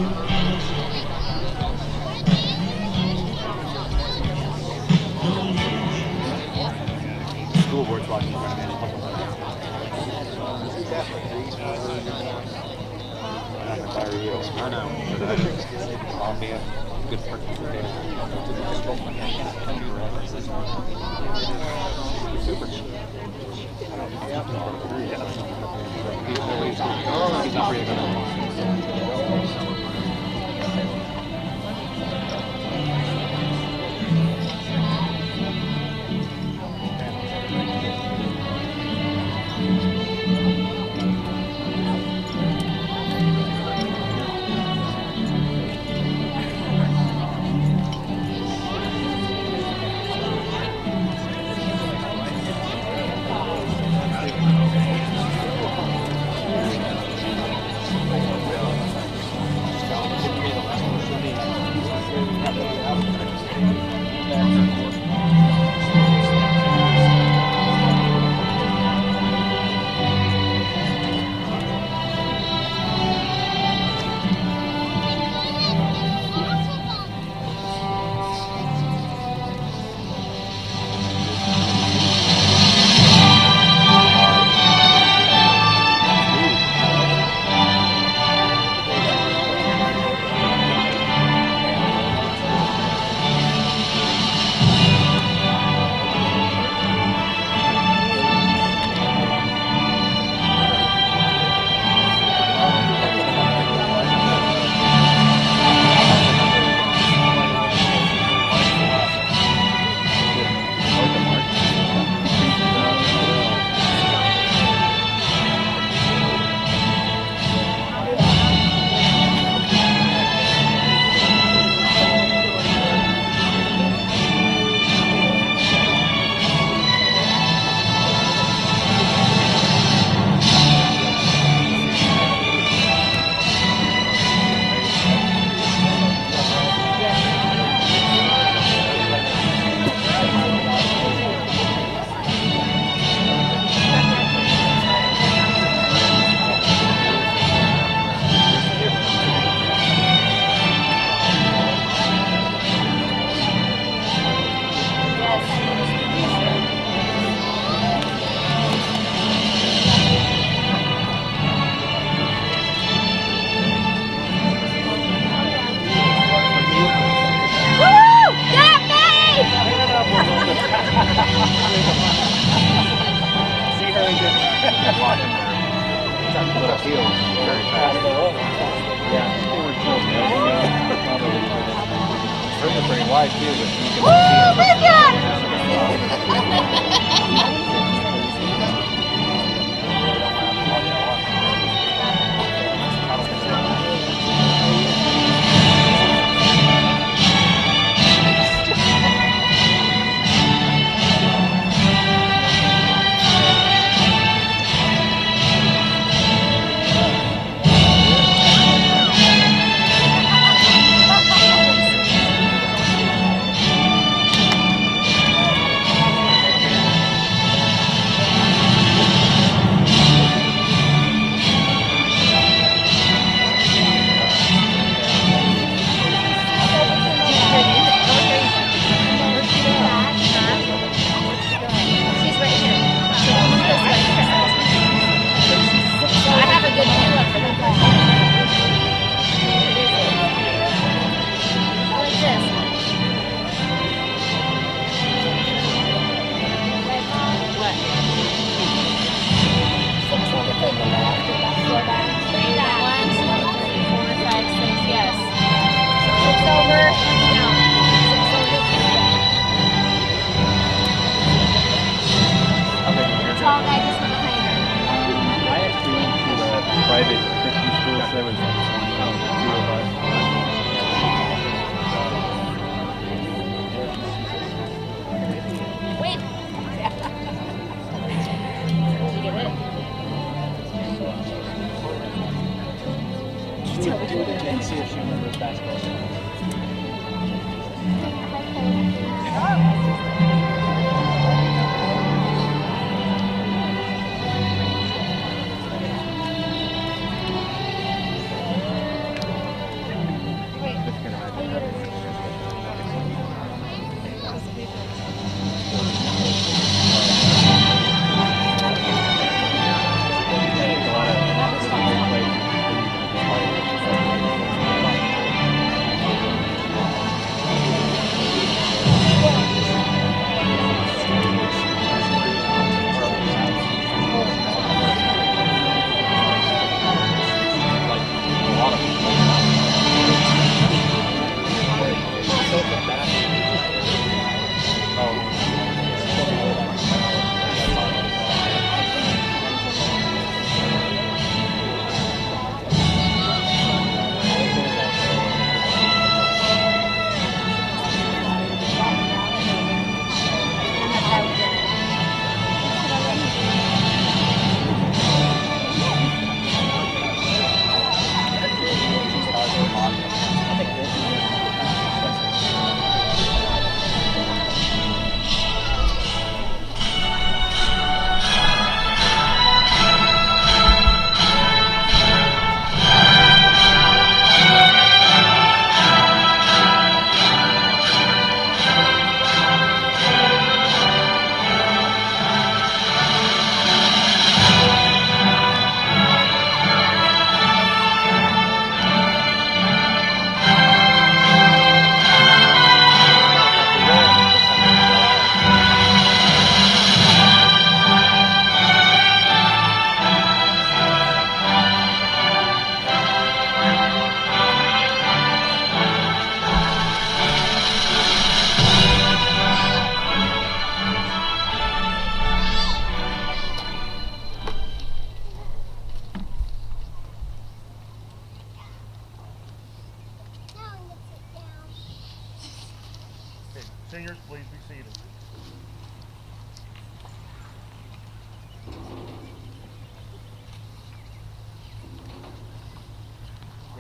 School board's watching right now. I know. I'll be a good participator. Super. He's not really gonna.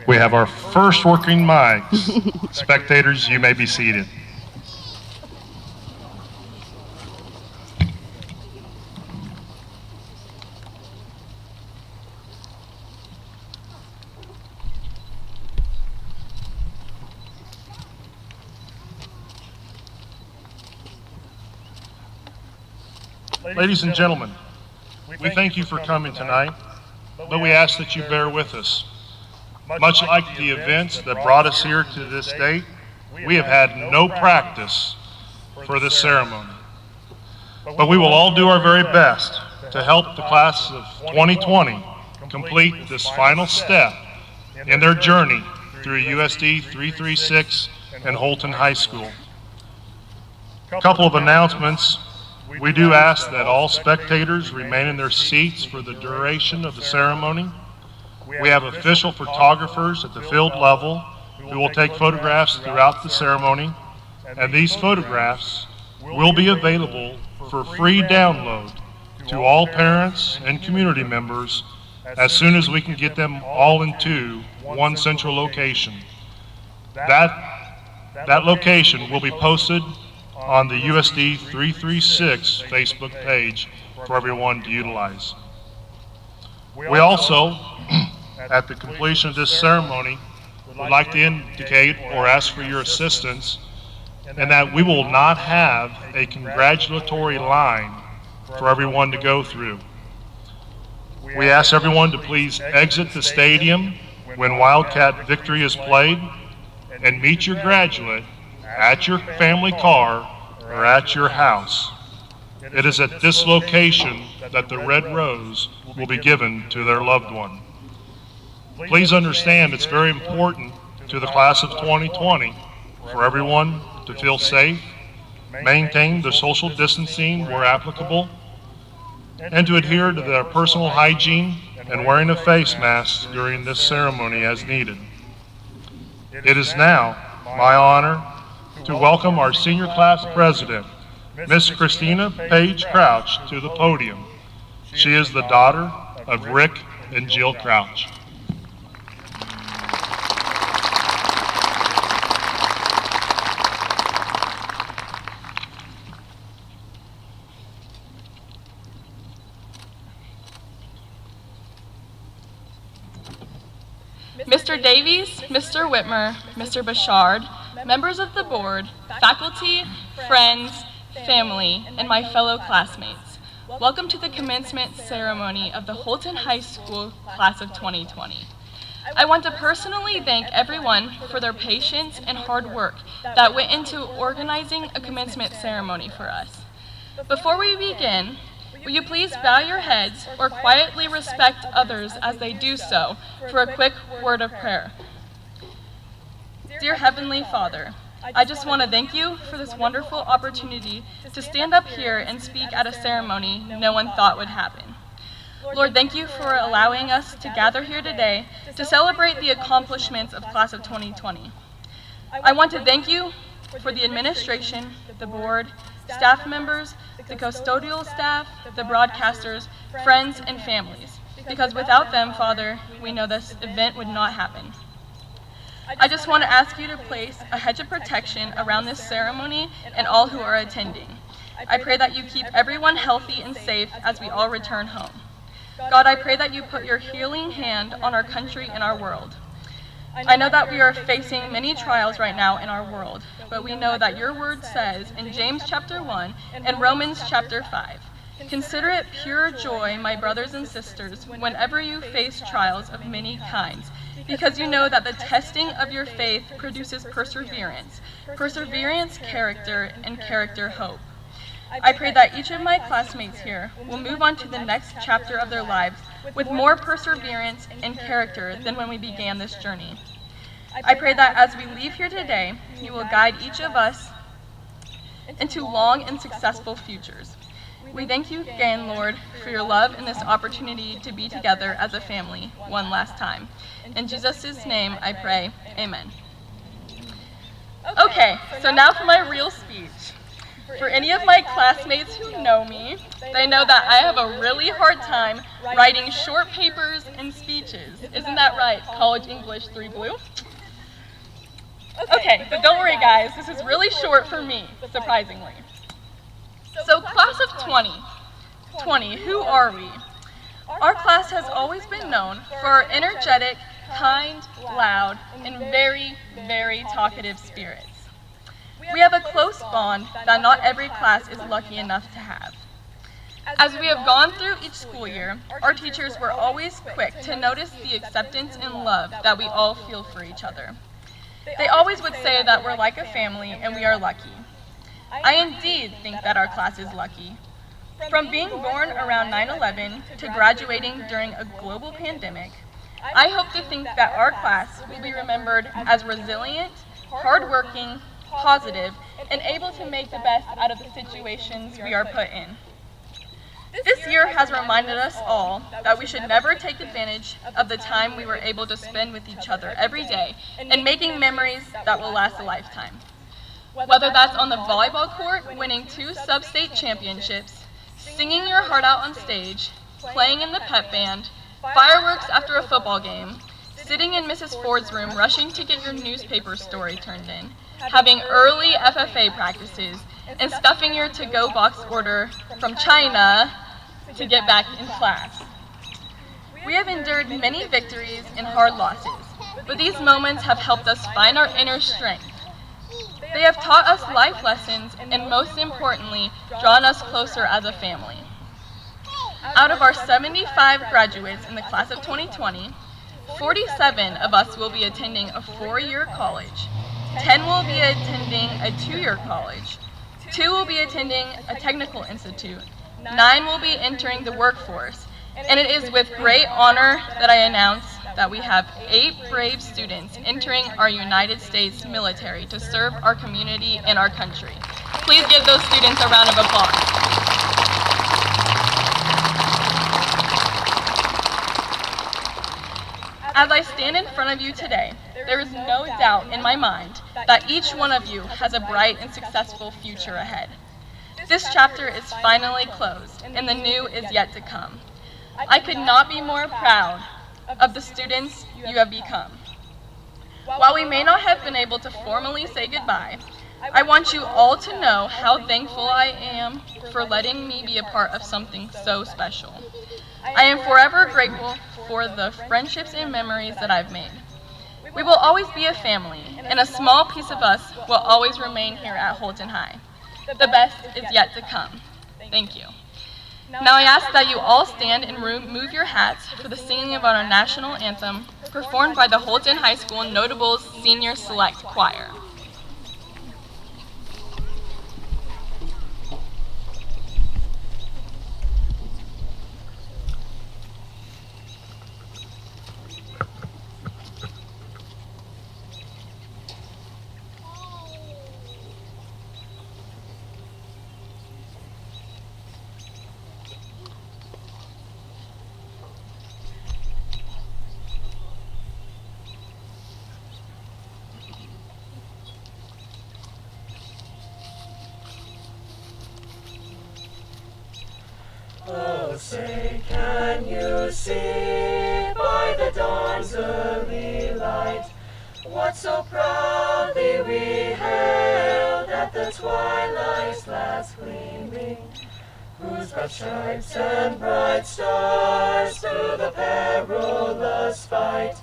We have our first working mics. Spectators, you may be seated. Ladies and gentlemen, we thank you for coming tonight, but we ask that you bear with us. Much like the events that brought us here to this date, we have had no practice for this ceremony. But we will all do our very best to help the class of 2020 complete this final step in their journey through USD 336 and Holton High School. A couple of announcements. We do ask that all spectators remain in their seats for the duration of the ceremony. We have official photographers at the field level who will take photographs throughout the ceremony, and these photographs will be available for free download to all parents and community members as soon as we can get them all into one central location. That location will be posted on the USD 336 Facebook page for everyone to utilize. We also, at the completion of this ceremony, would like to indicate or ask for your assistance in that we will not have a congratulatory line for everyone to go through. We ask everyone to please exit the stadium when Wildcat Victory is played and meet your graduate at your family car or at your house. It is at this location that the red rose will be given to their loved one. Please understand it's very important to the class of 2020 for everyone to feel safe, maintain the social distancing where applicable, and to adhere to their personal hygiene and wearing a face mask during this ceremony as needed. It is now my honor to welcome our senior class president, Miss Christina Page Crouch, to the podium. She is the daughter of Rick and Jill Crouch. Mr. Davies, Mr. Whitmer, Mr. Bouchard, members of the board, faculty, friends, family, and my fellow classmates, welcome to the commencement ceremony of the Holton High School class of 2020. I want to personally thank everyone for their patience and hard work that went into organizing a commencement ceremony for us. Before we begin, will you please bow your heads or quietly respect others as they do so for a quick word of prayer. Dear Heavenly Father, I just want to thank you for this wonderful opportunity to stand up here and speak at a ceremony no one thought would happen. Lord, thank you for allowing us to gather here today to celebrate the accomplishments of Class of 2020. I want to thank you for the administration, the board, staff members, the custodial staff, the broadcasters, friends, and families, because without them, Father, we know this event would not happen. I just want to ask you to place a hedge of protection around this ceremony and all who are attending. I pray that you keep everyone healthy and safe as we all return home. God, I pray that you put your healing hand on our country and our world. I know that we are facing many trials right now in our world, but we know that your word says in James chapter 1 and Romans chapter 5, consider it pure joy, my brothers and sisters, whenever you face trials of many kinds, because you know that the testing of your faith produces perseverance, perseverance, character, and character, hope. I pray that each of my classmates here will move on to the next chapter of their lives with more perseverance and character than when we began this journey. I pray that as we leave here today, you will guide each of us into long and successful futures. We thank you again, Lord, for your love and this opportunity to be together as a family one last time. In Jesus' name I pray, amen. Okay, so now for my real speech. For any of my classmates who know me, they know that I have a really hard time writing short papers and speeches. Isn't that right, College English 3 Blue? Okay, but don't worry guys, this is really short for me, surprisingly. So class of 20, who are we? Our class has always been known for our energetic, kind, loud, and very, very talkative spirits. We have a close bond that not every class is lucky enough to have. As we have gone through each school year, our teachers were always quick to notice the acceptance and love that we all feel for each other. They always would say that we're like a family and we are lucky. I indeed think that our class is lucky. From being born around 9/11 to graduating during a global pandemic, I hope to think that our class will be remembered as resilient, hardworking, positive, and able to make the best out of the situations we are put in. This year has reminded us all that we should never take advantage of the time we were able to spend with each other every day and making memories that will last a lifetime. Whether that's on the volleyball court winning 2 sub-state championships, singing your heart out on stage, playing in the pep band, fireworks after a football game, sitting in Mrs. Ford's room rushing to get your newspaper story turned in, having early FFA practices, and stuffing your to-go box order from China to get back in class. We have endured many victories and hard losses, but these moments have helped us find our inner strength. They have taught us life lessons and most importantly, drawn us closer as a family. Out of our 75 graduates in the class of 2020, 47 of us will be attending a 4-year college, 10 will be attending a 2-year college, 2 will be attending a technical institute, 9 will be entering the workforce, and it is with great honor that I announce that we have 8 brave students entering our United States military to serve our community and our country. Please give those students a round of applause. As I stand in front of you today, there is no doubt in my mind that each one of you has a bright and successful future ahead. This chapter is finally closed, and the new is yet to come. I could not be more proud of the students you have become. While we may not have been able to formally say goodbye, I want you all to know how thankful I am for letting me be a part of something so special. I am forever grateful for the friendships and memories that I've made. We will always be a family, and a small piece of us will always remain here at Holton High. The best is yet to come. Thank you. Now I ask that you all stand and remove your hats for the singing of our national anthem, performed by the Holton High School Notables Senior Select Choir. Oh, say, can you see by the dawn's early light what so proudly we hailed at the twilight's last gleaming, whose broad stripes and bright stars through the perilous fight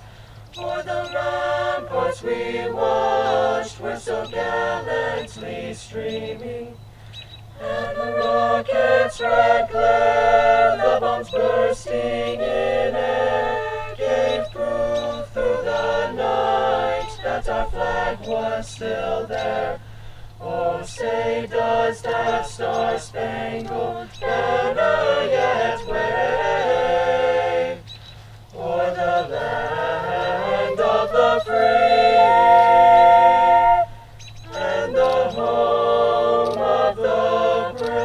o'er the ramparts we watched were so gallantly streaming. And the rocket's red glare, the bombs bursting in air, gave proof through the night that our flag was still there. Oh, say, does that star-spangled banner yet wave o'er the land of the free and the home of the brave?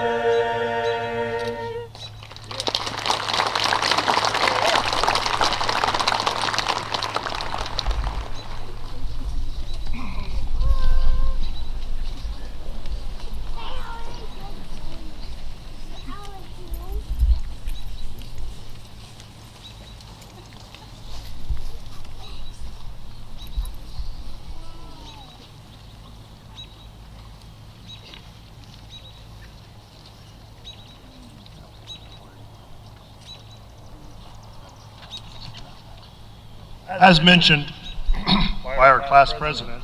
As mentioned by our class president,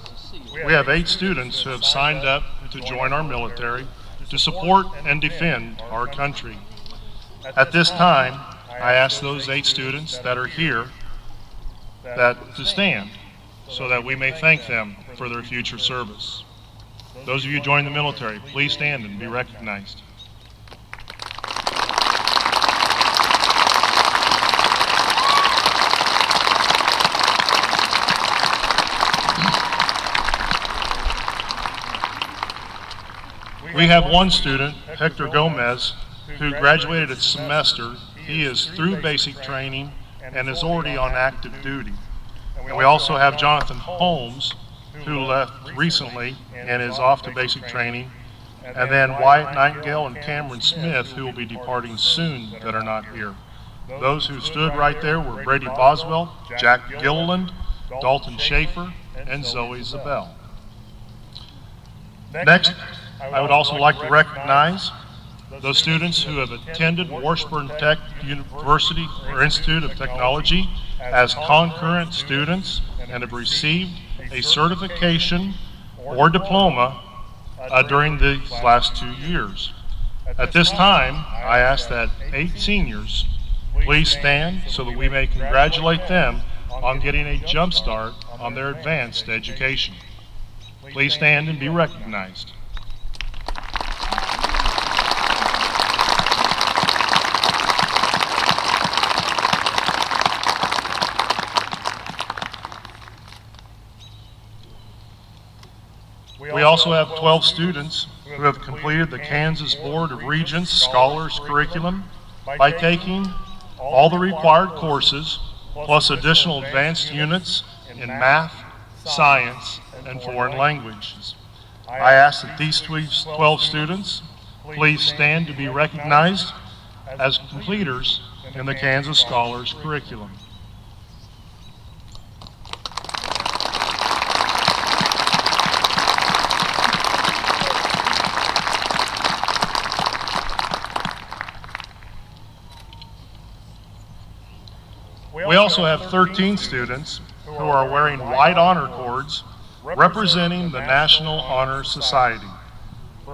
we have 8 students who have signed up to join our military to support and defend our country. At this time, I ask those 8 students that are here to stand so that we may thank them for their future service. Those of you joining the military, please stand and be recognized. We have one student, Hector Gomez, who graduated this semester. He is through basic training and is already on active duty. And we also have Jonathan Holmes, who left recently and is off to basic training. And then Wyatt Nightingale and Cameron Smith, who will be departing soon, that are not here. Those who stood right there were Brady Boswell, Jack Gilliland, Dalton Schaefer, and Zoe Zabel. Next, I would also like to recognize those students who have attended Washburn Tech University or Institute of Technology as concurrent students and have received a certification or diploma during these last 2 years. At this time, I ask that 8 seniors please stand so that we may congratulate them on getting a jump start on their advanced education. Please stand and be recognized. We also have 12 students who have completed the Kansas Board of Regents Scholars Curriculum by taking all the required courses, plus additional advanced units in math, science, and foreign languages. I ask that these 12 students please stand to be recognized as completers in the Kansas Scholars Curriculum. We also have 13 students who are wearing white honor cords representing the National Honor Society.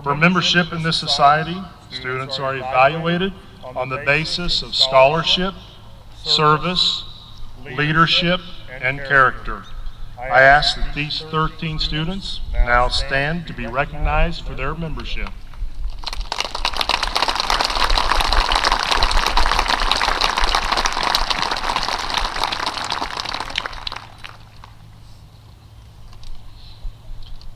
For membership in this society, students are evaluated on the basis of scholarship, service, leadership, and character. I ask that these 13 students now stand to be recognized for their membership.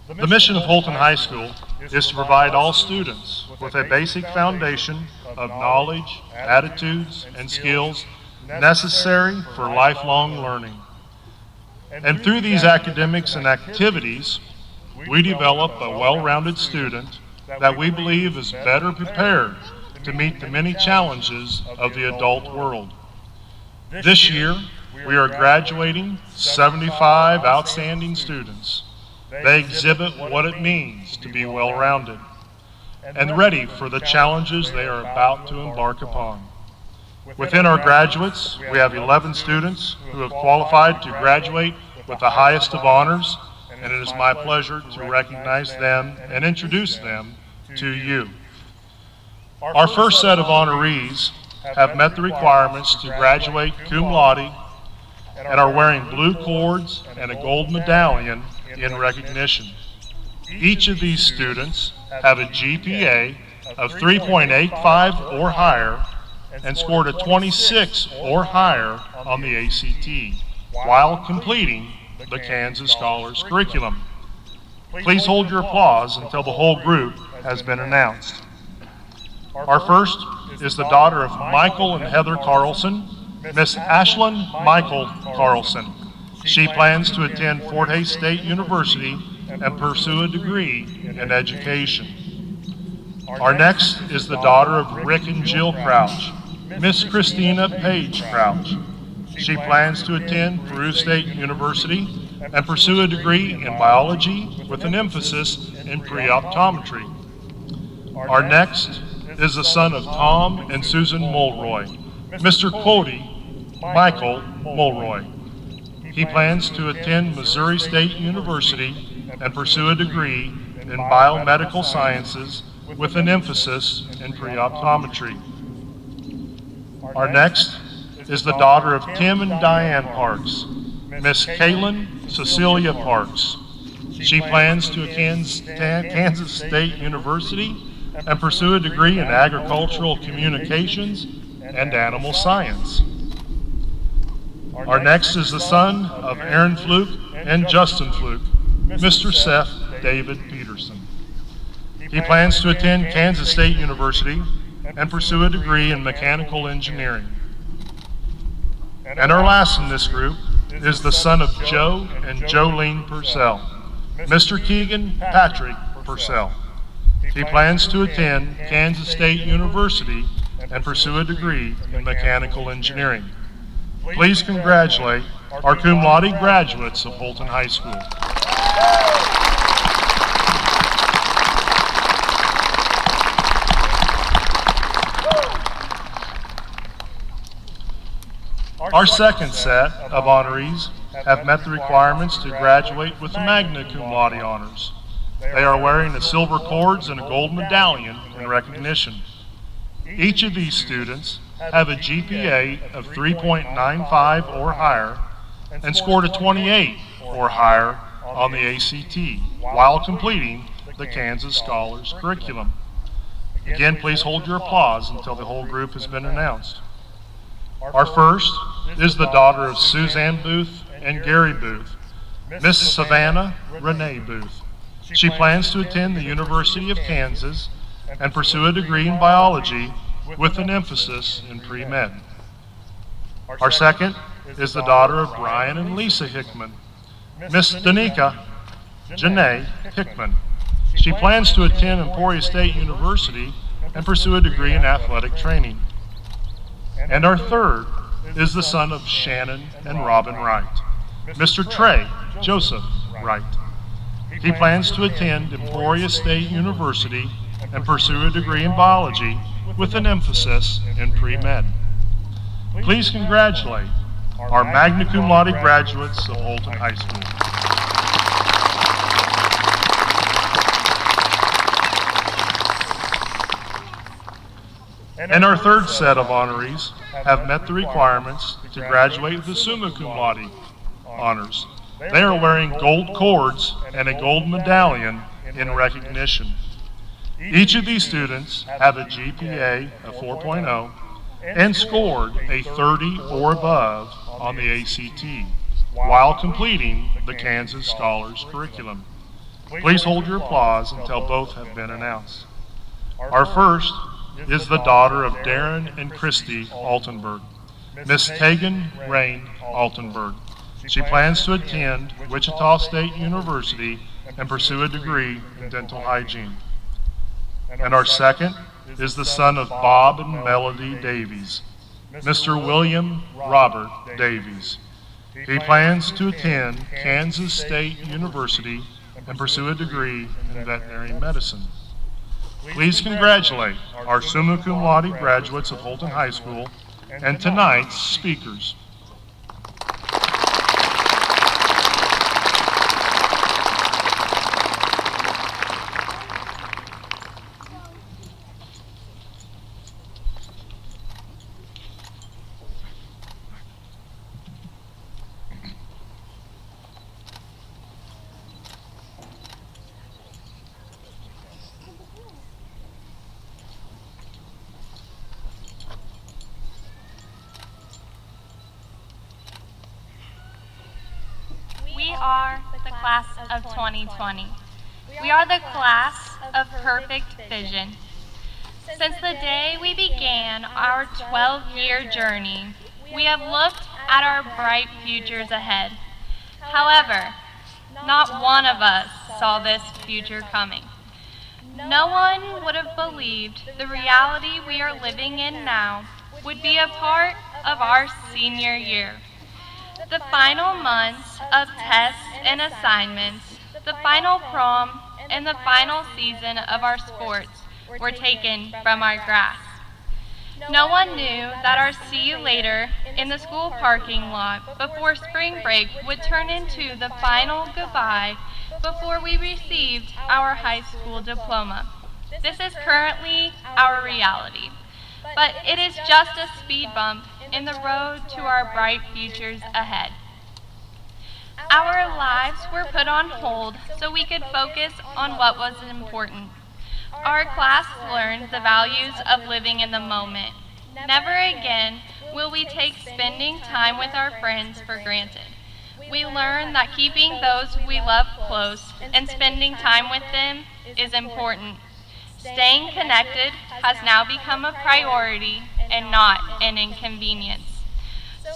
The mission of Holton High School is to provide all students with a basic foundation of knowledge, attitudes, and skills necessary for lifelong learning. And through these academics and activities, we develop a well-rounded student that we believe is better prepared to meet the many challenges of the adult world. This year, we are graduating 75 outstanding students. They exhibit what it means to be well-rounded and ready for the challenges they are about to embark upon. Within our graduates, we have 11 students who have qualified to graduate with the highest of honors, and it is my pleasure to recognize them and introduce them to you. Our first set of honorees have met the requirements to graduate cum laude and are wearing blue cords and a gold medallion in recognition. Each of these students have a GPA of 3.85 or higher and scored a 26 or higher on the ACT while completing the Kansas Scholars Curriculum. Please hold your applause until the whole group has been announced. Our first is the daughter of Michael and Heather Carlson, Miss Ashlyn Michael Carlson. She plans to attend Fort Hays State University and pursue a degree in education. Our next is the daughter of Rick and Jill Crouch, Miss Christina Page Crouch. She plans to attend Peru State University and pursue a degree in biology with an emphasis in pre-optometry. Our next is the son of Tom and Susan Mulroy, Mr. Cody Michael Mulroy. He plans to attend Missouri State University and pursue a degree in biomedical sciences with an emphasis in pre-optometry. Our next is the daughter of Tim and Diane Parks, Miss Kaylin Cecilia Parks. She plans to attend Kansas State University and pursue a degree in agricultural communications and animal science. Our next is the son of Aaron Fluke and Justin Fluke, Mr. Seth David Peterson. He plans to attend Kansas State University and pursue a degree in mechanical engineering. And our last in this group is the son of Joe and Jolene Purcell, Mr. Keegan Patrick Purcell. He plans to attend Kansas State University and pursue a degree in mechanical engineering. Please congratulate our cum laude graduates of Holton High School. Our second set of honorees have met the requirements to graduate with the magna cum laude honors. They are wearing the silver cords and a gold medallion in recognition. Each of these students have a GPA of 3.95 or higher and scored a 28 or higher on the ACT while completing the Kansas Scholars curriculum. Again, please hold your applause until the whole group has been announced. Our first is the daughter of Suzanne Booth and Gary Booth, Miss Savannah Renee Booth. She plans to attend the University of Kansas and pursue a degree in biology with an emphasis in pre-med. Our second is the daughter of Brian and Lisa Hickman, Miss Danica Janae Hickman. She plans to attend Emporia State University and pursue a degree in athletic training. And our third is the son of Shannon and Robin Wright, Mr. Trey Joseph Wright. He plans to attend Emporia State University and pursue a degree in biology with an emphasis in pre-med. Please congratulate our magna cum laude graduates of Holton High School. And our third set of honorees have met the requirements to graduate with the summa cum laude honors. They are wearing gold cords and a gold medallion in recognition. Each of these students have a GPA of 4.0 and scored a 30 or above on the ACT while completing the Kansas Scholars curriculum. Please hold your applause until both have been announced. Our first is the daughter of Darren and Christy Altenberg, Miss Tegan Rain Altenberg. She plans to attend Wichita State University and pursue a degree in dental hygiene. And our second is the son of Bob and Melody Davies, Mr. William Robert Davies. He plans to attend Kansas State University and pursue a degree in veterinary medicine. Please congratulate our summa cum laude graduates of Holton High School and tonight's speakers. We are the class of 2020. We are the class of perfect vision. Since the day we began our 12-year journey, we have looked at our bright futures ahead. However, not one of us saw this future coming. No one would have believed the reality we are living in now would be a part of our senior year. The final months of tests and assignments, the final prom, and the final season of our sports were taken from our grasp. No one knew that our see you later in the school parking lot before spring break would turn into the final goodbye before we received our high school diploma. This is currently our reality, but it is just a speed bump in the road to our bright futures ahead. Our lives were put on hold so we could focus on what was important. Our class learned the values of living in the moment. Never again will we take spending time with our friends for granted. We learned that keeping those we love close and spending time with them is important. Staying connected has now become a priority and not an inconvenience.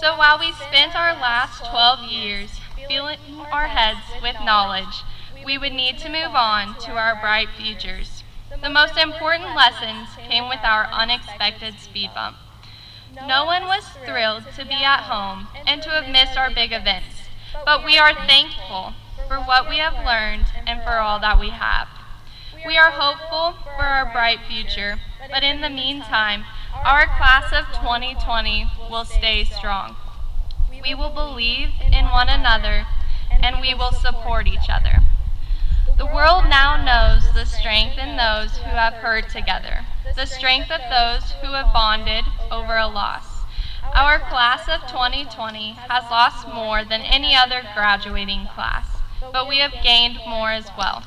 So while we spent our last 12 years filling our heads with knowledge, we would need to move on to our bright futures. The most important lessons came with our unexpected speed bump. No one was thrilled to be at home and to have missed our big events, but we are thankful for what we have learned and for all that we have. We are hopeful for our bright future, but in the meantime, our class of 2020 will stay strong. We will believe in one another, and we will support each other. The world now knows the strength in those who have hurt together, the strength of those who have bonded over a loss. Our class of 2020 has lost more than any other graduating class, but we have gained more as well.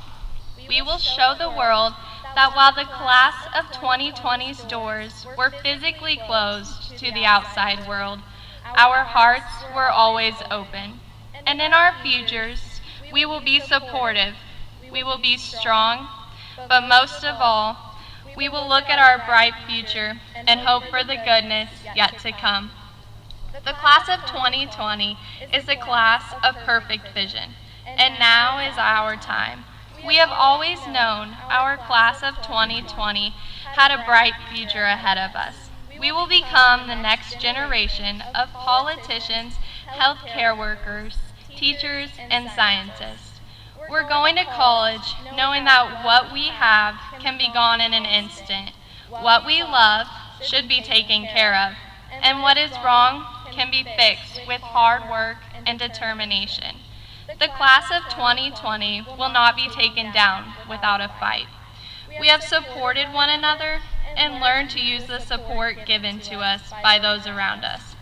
We will show the world that while the class of 2020's doors were physically closed to the outside world, our hearts were always open. And in our futures, we will be supportive. We will be strong, but most of all, we will look at our bright future and hope for the goodness yet to come. The class of 2020 is the class of perfect vision, and now is our time. We have always known our class of 2020 had a bright future ahead of us. We will become the next generation of politicians, healthcare workers, teachers, and scientists. We're going to college knowing that what we have can be gone in an instant. What we love should be taken care of, and what is wrong can be fixed with hard work and determination. The class of 2020 will not be taken down without a fight. We have supported one another and learned to use the support given to us by those around us.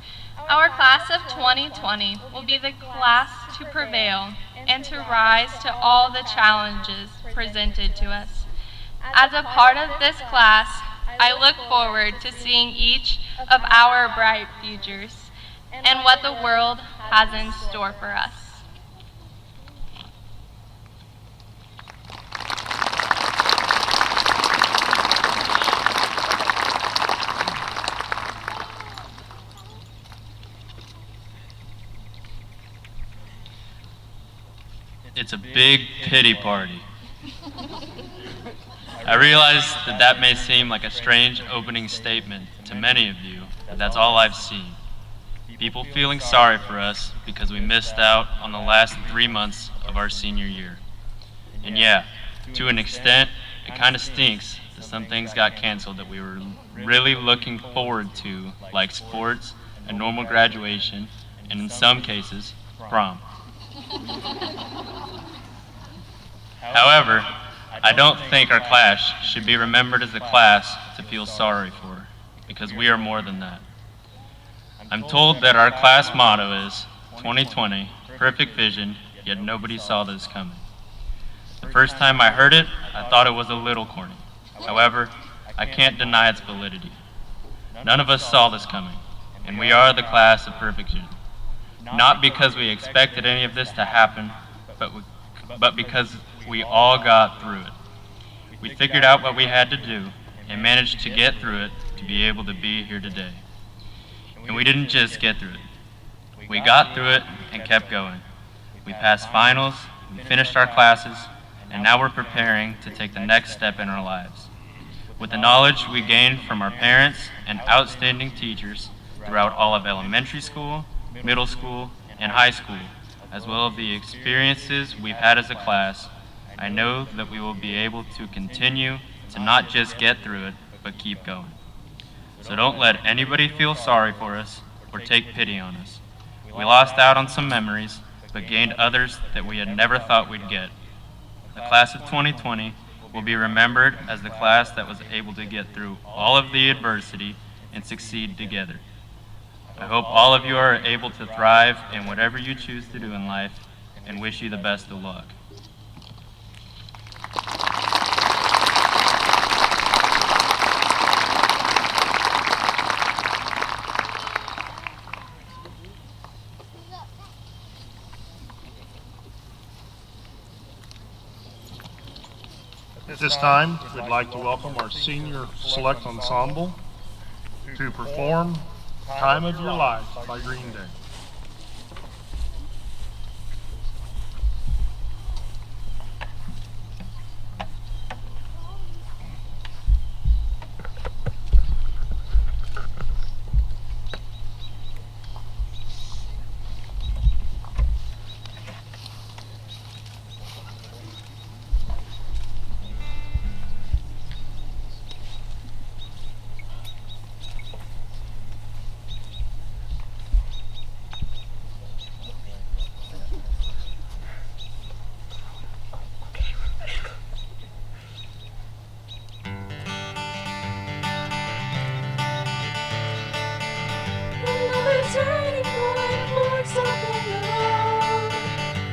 Our class of 2020 will be the class to prevail and to rise to all the challenges presented to us. As a part of this class, I look forward to seeing each of our bright futures and what the world has in store for us. It's a big pity party. I realize that that may seem like a strange opening statement to many of you, but that's all I've seen. People feeling sorry for us because we missed out on the last 3 months of our senior year. And yeah, to an extent, it kind of stinks that some things got canceled that we were really looking forward to, like sports, a normal graduation, and in some cases, prom. However, I don't think our class should be remembered as a class to feel sorry for, because we are more than that. I'm told that our class motto is 2020, perfect vision, yet nobody saw this coming. The first time I heard it, I thought it was a little corny. However, I can't deny its validity. None of us saw this coming, and we are the class of perfect vision. Not because we expected any of this to happen, but because we all got through it. We figured out what we had to do and managed to get through it to be able to be here today. And we didn't just get through it. We got through it and kept going. We passed finals, we finished our classes, and now we're preparing to take the next step in our lives. With the knowledge we gained from our parents and outstanding teachers throughout all of elementary school, middle school, and high school, as well as the experiences we've had as a class, I know that we will be able to continue to not just get through it, but keep going. So don't let anybody feel sorry for us or take pity on us. We lost out on some memories, but gained others that we had never thought we'd get. The class of 2020 will be remembered as the class that was able to get through all of the adversity and succeed together. I hope all of you are able to thrive in whatever you choose to do in life, and wish you the best of luck. At this time, we'd like to welcome our senior select ensemble to perform Time of Your Life by Green Day. Another turning point, Lord, something alone.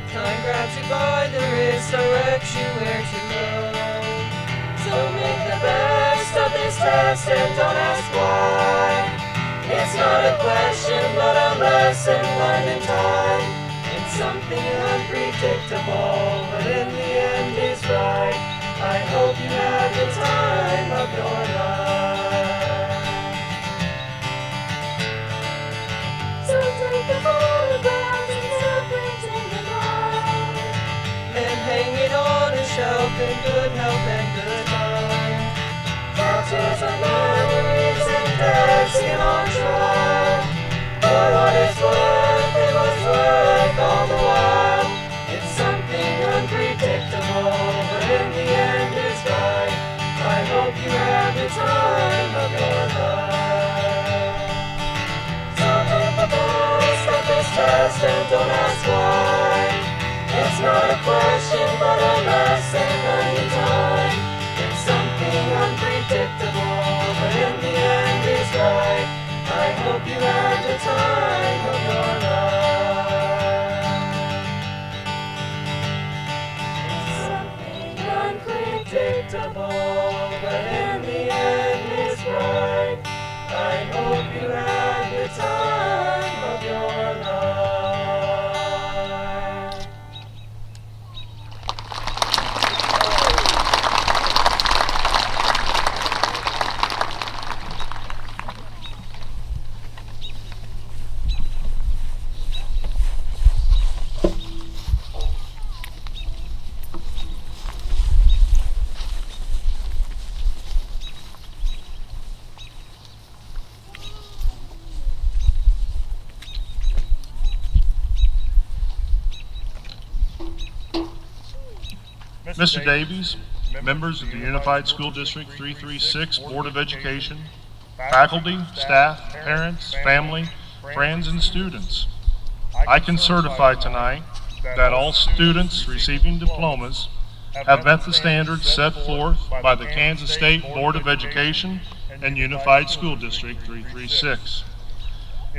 Time grabs you by the wrist, directs you where to go. So make the best of this test and don't ask why. It's not a question, but a lesson learned in time. It's something unpredictable, but in the end is right. I hope you have the time of your life. So take the photographs and separate in your mind, and hang it on a shelf in good health and good time. Captures our memories and tests in on trial. For what it's worth, it was worth all the while. It's something unpredictable, but in the end it's right. I hope you have the time of your life. So take the best of this test and don't ask why. It's not a question, but a lesson learned in time. It's something unpredictable, but in the end is right. I hope you have the time of your life. It's something unpredictable, but in the end is right. I hope you have the time of your life. Mr. Davies, members of the Unified School District 336 Board of Education, faculty, staff, parents, family, friends, and students, I can certify tonight that all students receiving diplomas have met the standards set forth by the Kansas State Board of Education and Unified School District 336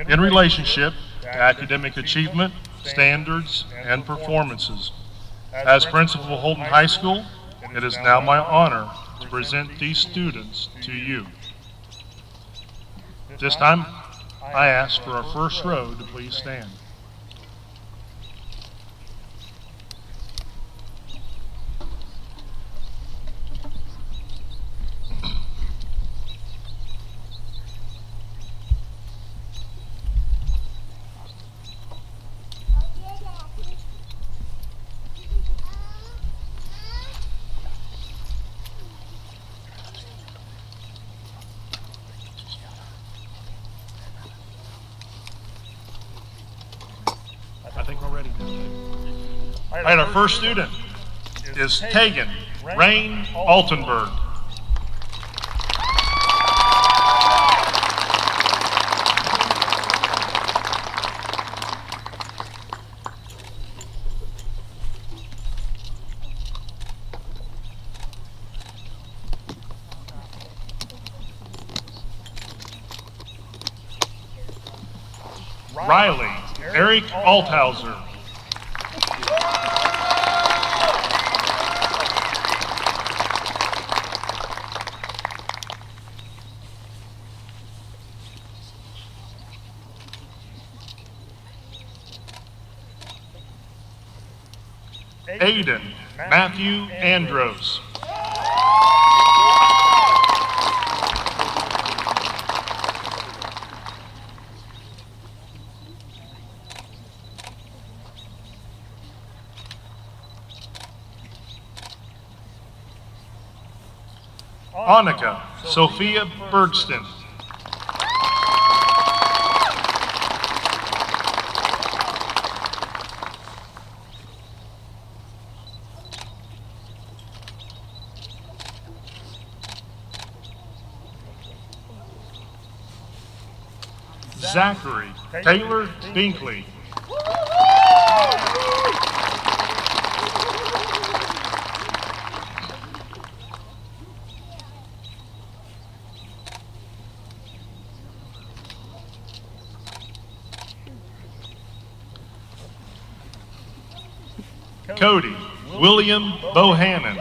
in relationship to academic achievement, standards, and performances. As principal of Holton High School, it is now my honor to present these students to you. This time, I ask for our first row to please stand. I think we're ready. All right, our first student is Tegan Rain Altenberg. Riley Eric Althauser. Aiden Matthew Andros. Annika Sophia Bergston. Zachary Taylor Binkley. Cody William Bohannon.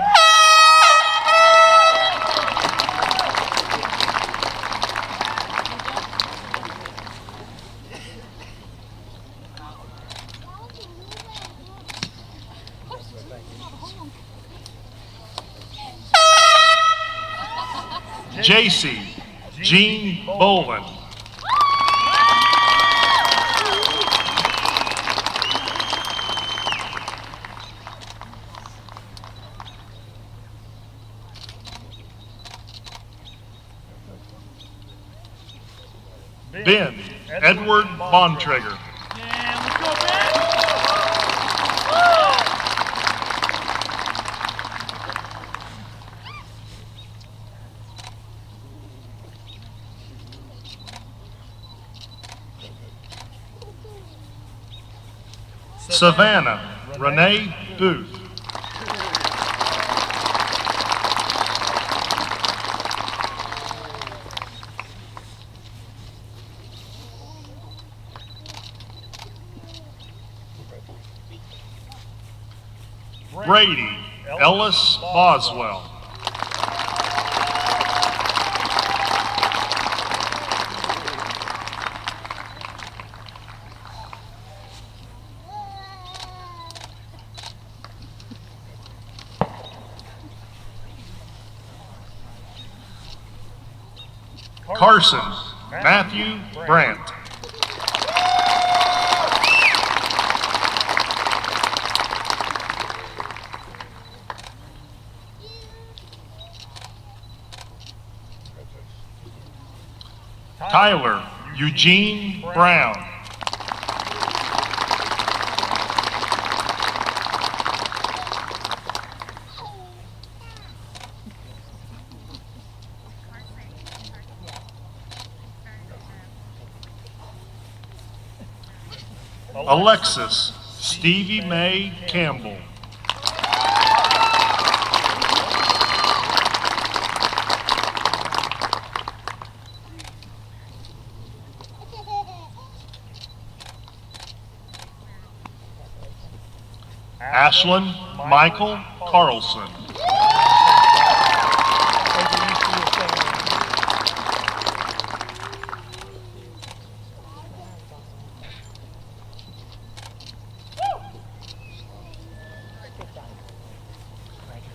JC Gene Bolin. Ben Edward Bontrager. Savannah Renee Booth. Brady Ellis Boswell. Carson Matthew Brandt. Tyler Eugene Brown. Alexis Stevie Mae Campbell. Ashlyn Michael Carlson.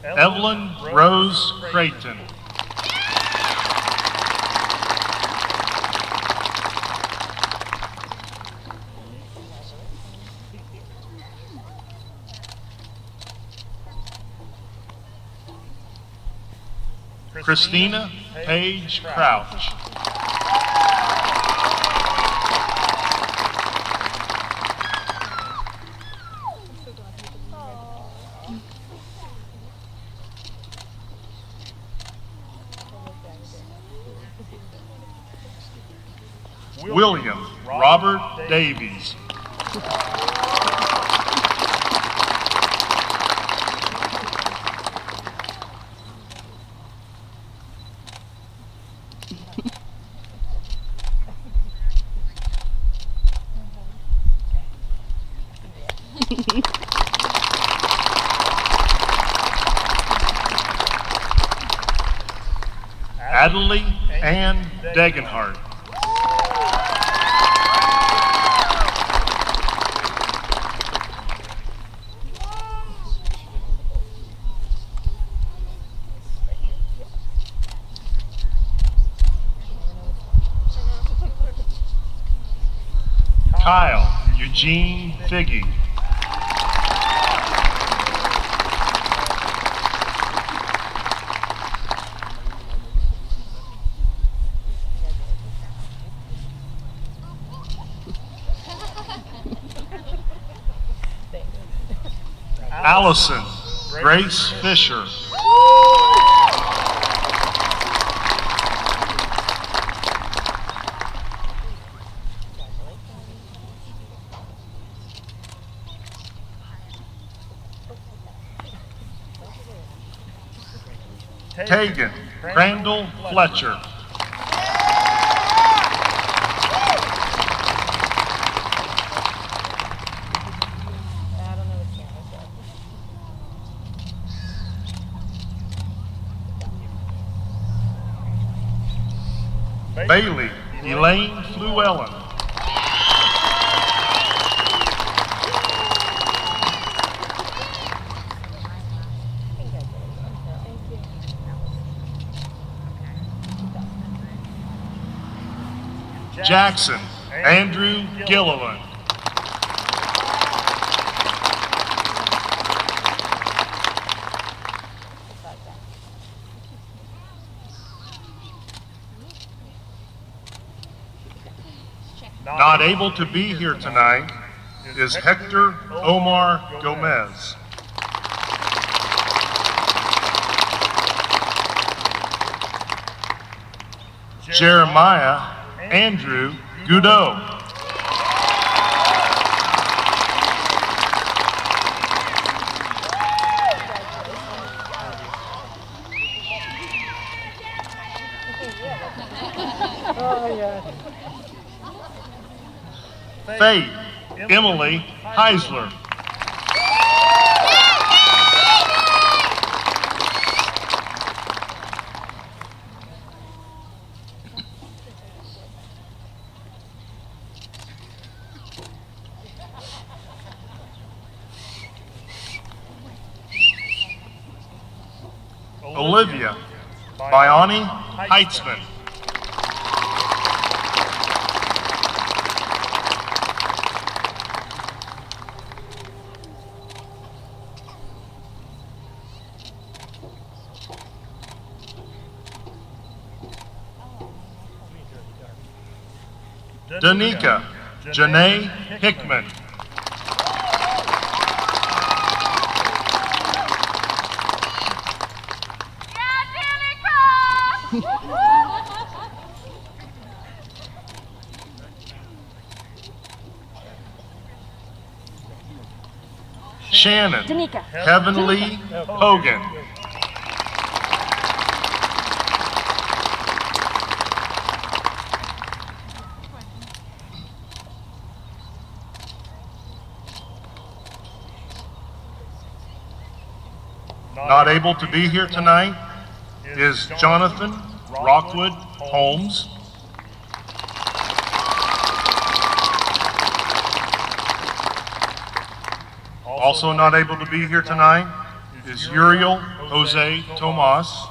Evelyn Rose Creighton. Christina Paige Crouch. William Robert Davies. Natalie Ann Degenhardt. Kyle Eugene Figgy. Allison Grace Fisher. Tegan Crandall Fletcher. Bailey Elaine Fluellen. Jackson Andrew Gilliland. Not able to be here tonight is Hector Omar Gomez. Jeremiah Andrew Goudot. Faith Emily Heisler. Olivia Biani Heitzman. Danica Janae Hickman. Shannon Heavenly Hogan. Not able to be here tonight is Jonathan Rockwood Holmes. Also not able to be here tonight is Uriel Jose Tomas.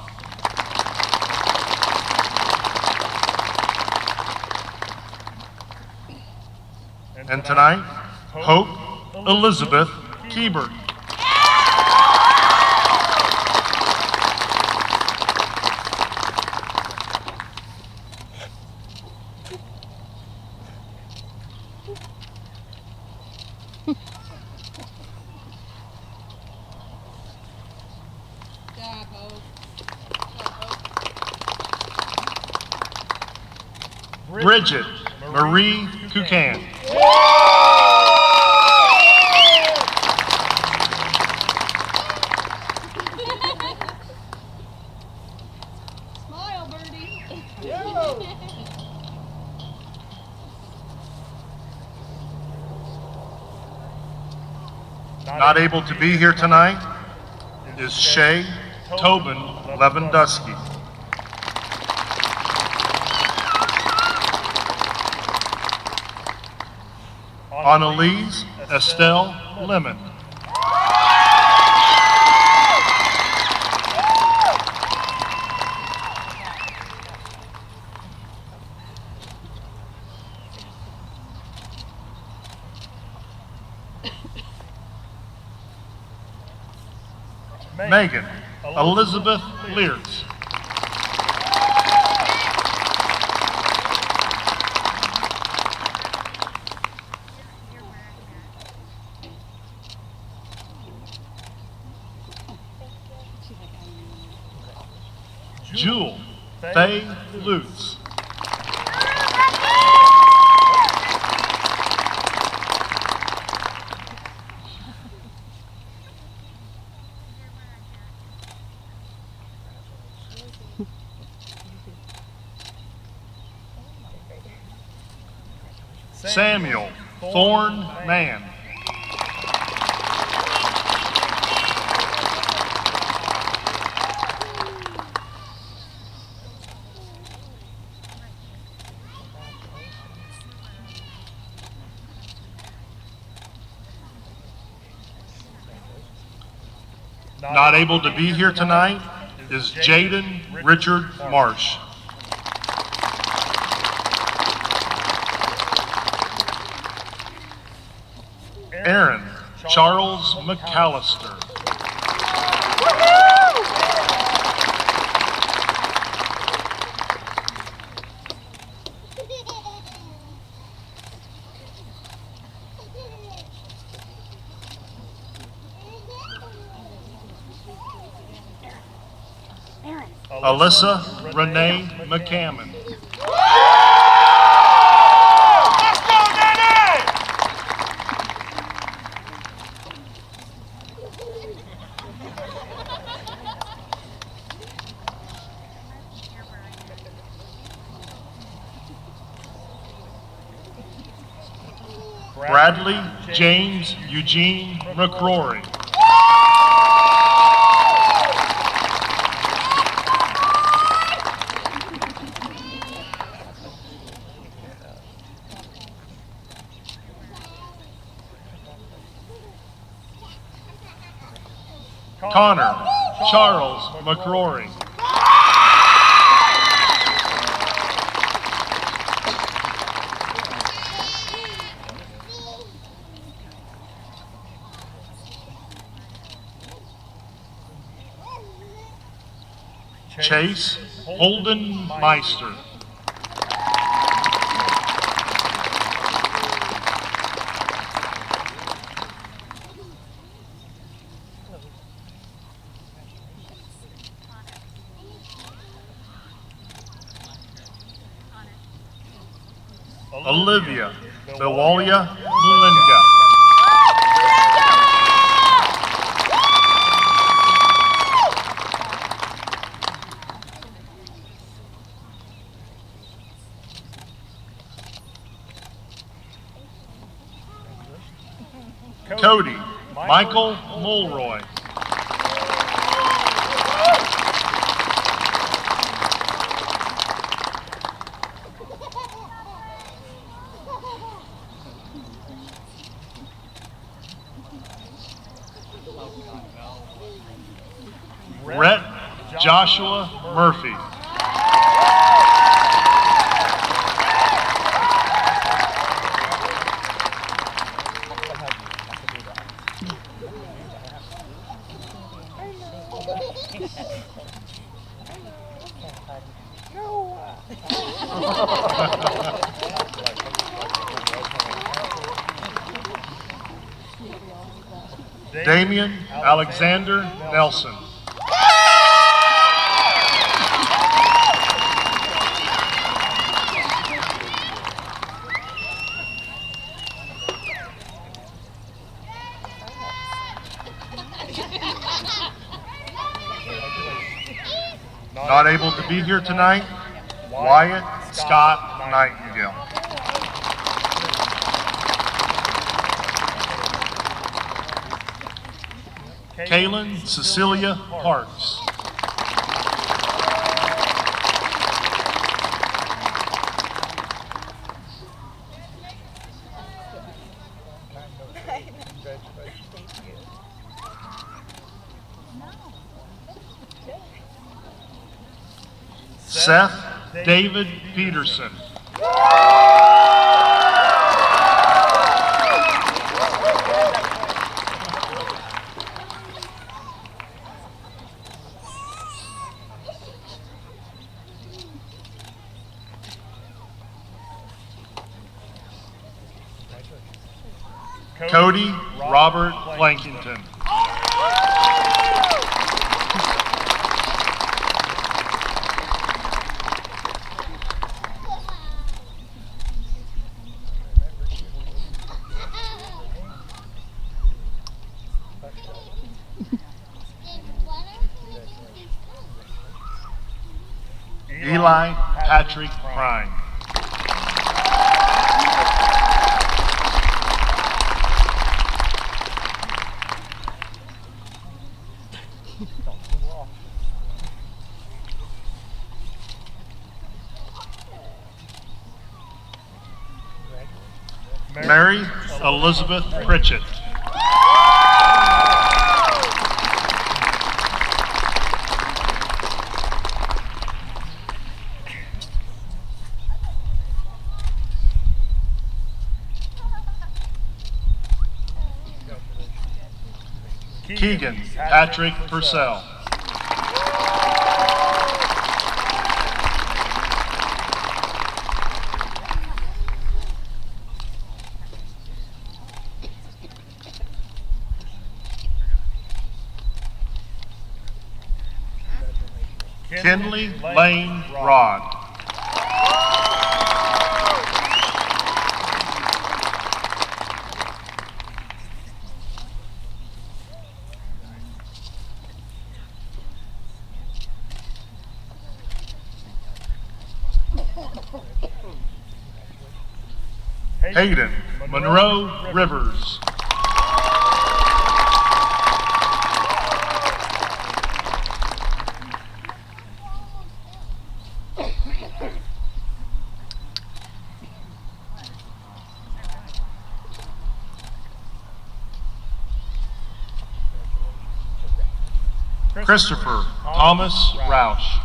And tonight, Hope Elizabeth Keeber. Bridget Marie Kukan. Smile, birdie. Not able to be here tonight is Shay Tobin Lewandowski. Annalise Estelle Lemon. Megan Elizabeth Lears. Jewel Faye Lutz. Samuel Thorne Mann. Not able to be here tonight is Jaden Richard Marsh. Aaron Charles McAllister. Alyssa Renee McCammon. Bradley James Eugene McCrory. Connor Charles McCrory. Chase Holden Meister. Olivia Bewalia Mulinga. Cody Michael Mulroy. Rhett Joshua Murphy. Damian Alexander Nelson. Not able to be here tonight, Wyatt Scott Nightingale. Kaylin Cecilia Parks. Seth David Peterson. Cody Robert Blankington. Eli Patrick Prime. Mary Elizabeth Pritchett. Keegan Patrick Purcell. Kinley Lane Rod. Hayden Monroe Rivers. Christopher Thomas Roush.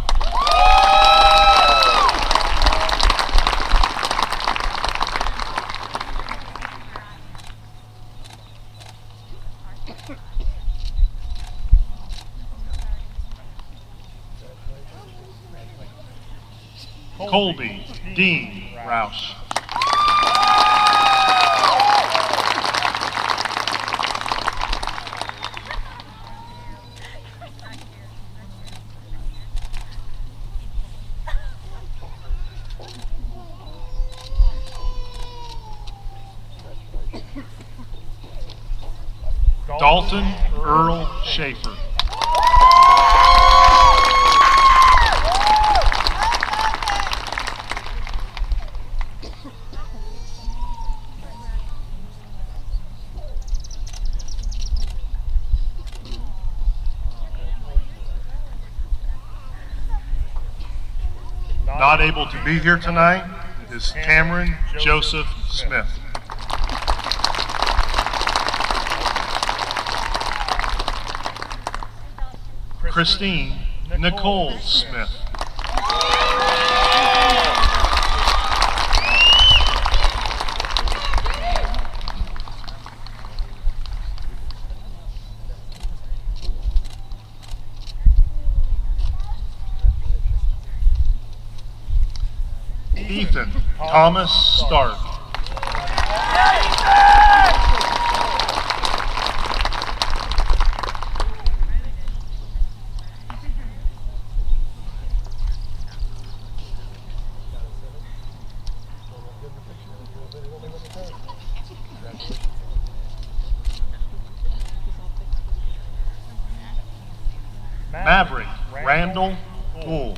Colby Dean Roush. Dalton Earl Schaefer. Not able to be here tonight is Cameron Joseph Smith. Christine Nicole Smith. Ethan Thomas Stark. Maverick Randall Bull.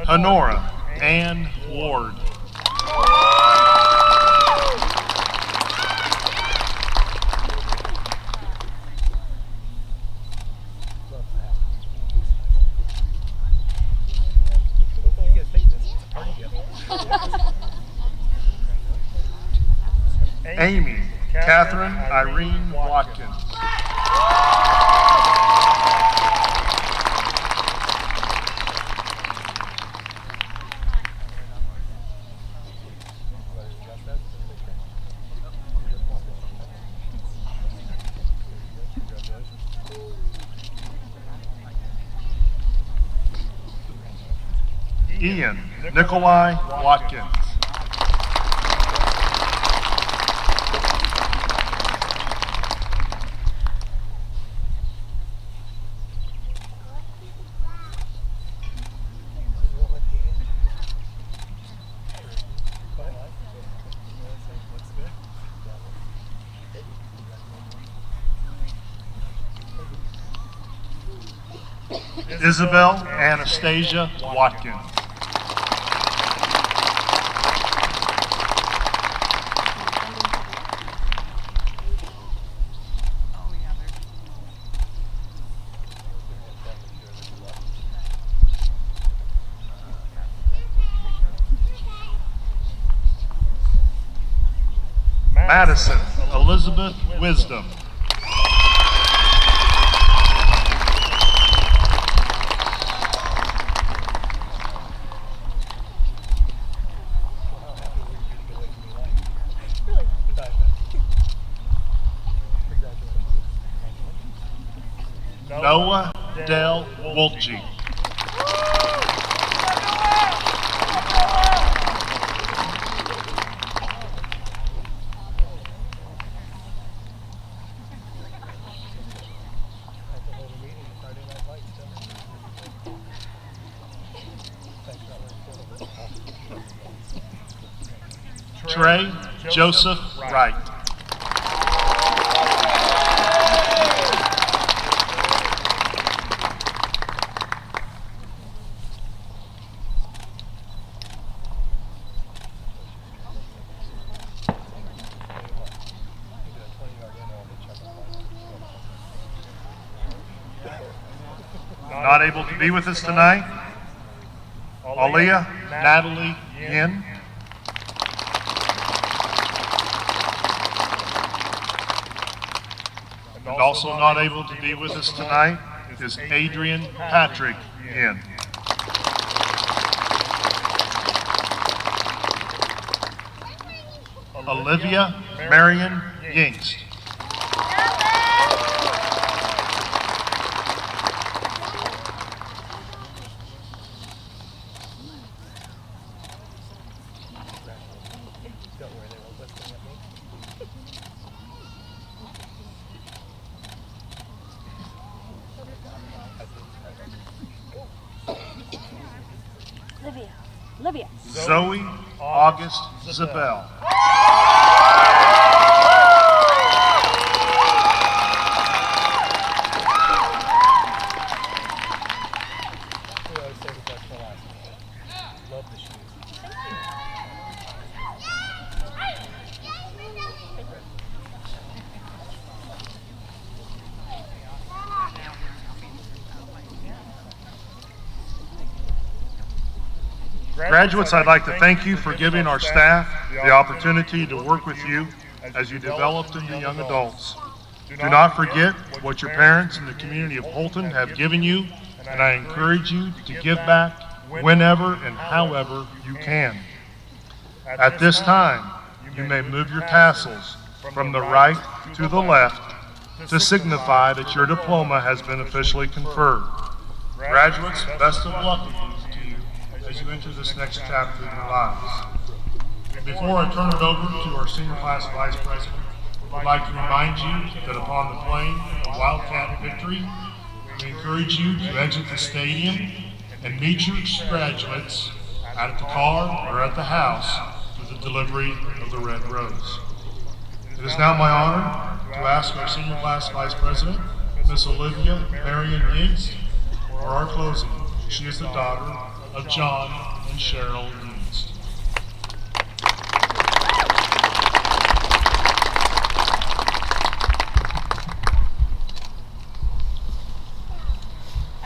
Honora Ann Ward. Amy Catherine Irene Watkins. Ian Nikolai Watkins. Isabel Anastasia Watkins. Madison Elizabeth Wisdom. Noah Del Wolche. Trey Joseph Wright. Not able to be with us tonight, Aaliyah Natalie Yin. And also not able to be with us tonight is Adrian Patrick Yin. Olivia Marion Yingst. Olivia. Zoe August Zabel. Graduates, I'd like to thank you for giving our staff the opportunity to work with you as you developed into young adults. Do not forget what your parents and the community of Holton have given you, and I encourage you to give back whenever and however you can. At this time, you may move your tassels from the right to the left to signify that your diploma has been officially conferred. Graduates, best of luck to you as you enter this next chapter of your lives. Before I turn it over to our senior class vice president, I'd like to remind you that upon the playing of Wildcat victory, we encourage you to exit the stadium and meet your graduates at the car or at the house for the delivery of the red rose. It is now my honor to ask our senior class vice president, Miss Olivia Marion Yingst, for our closing. She is the daughter of John and Cheryl Yingst.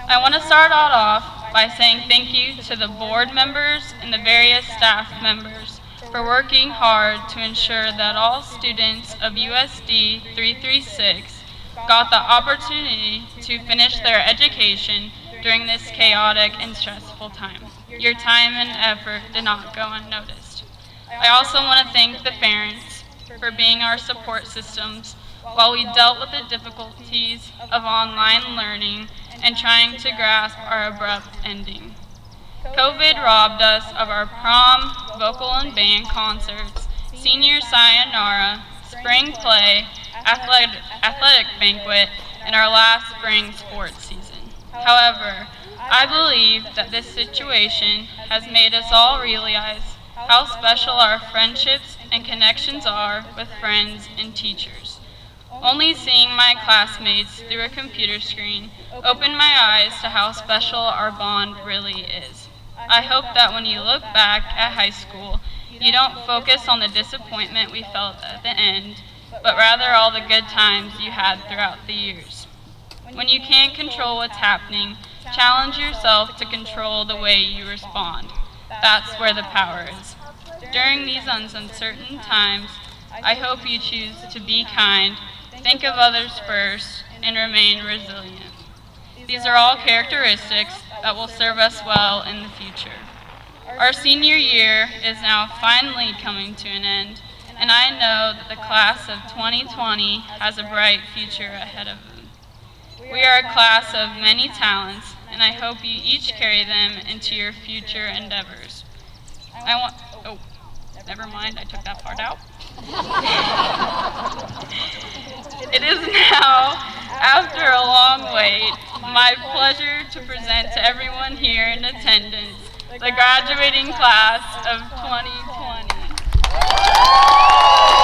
I want to start out off by saying thank you to the board members and the various staff members for for working hard to ensure that all students of USD 336 got the opportunity to finish their education during this chaotic and stressful time. Your time and effort did not go unnoticed. I also want to thank the parents for being our support systems while we dealt with the difficulties of online learning and trying to grasp our abrupt ending. COVID robbed us of our prom, vocal and band concerts, senior sayonara, spring play, athletic banquet, and our last spring sports season. However, I believe that this situation has made us all realize how special our friendships and connections are with friends and teachers. Only seeing my classmates through a computer screen opened my eyes to how special our bond really is. I hope that when you look back at high school, you don't focus on the disappointment we felt at the end, but rather all the good times you had throughout the years. When you can't control what's happening, challenge yourself to control the way you respond. That's where the power is. During these uncertain times, I hope you choose to be kind, think of others first, and remain resilient. These are all characteristics that will serve us well in the future. Our senior year is now finally coming to an end, and I know that the class of 2020 has a bright future ahead of them. We are a class of many talents, and I hope you each carry them into your future endeavors. Never mind, I took that part out. It is now, after a long wait, my pleasure to present to everyone here in attendance the graduating class of 2020.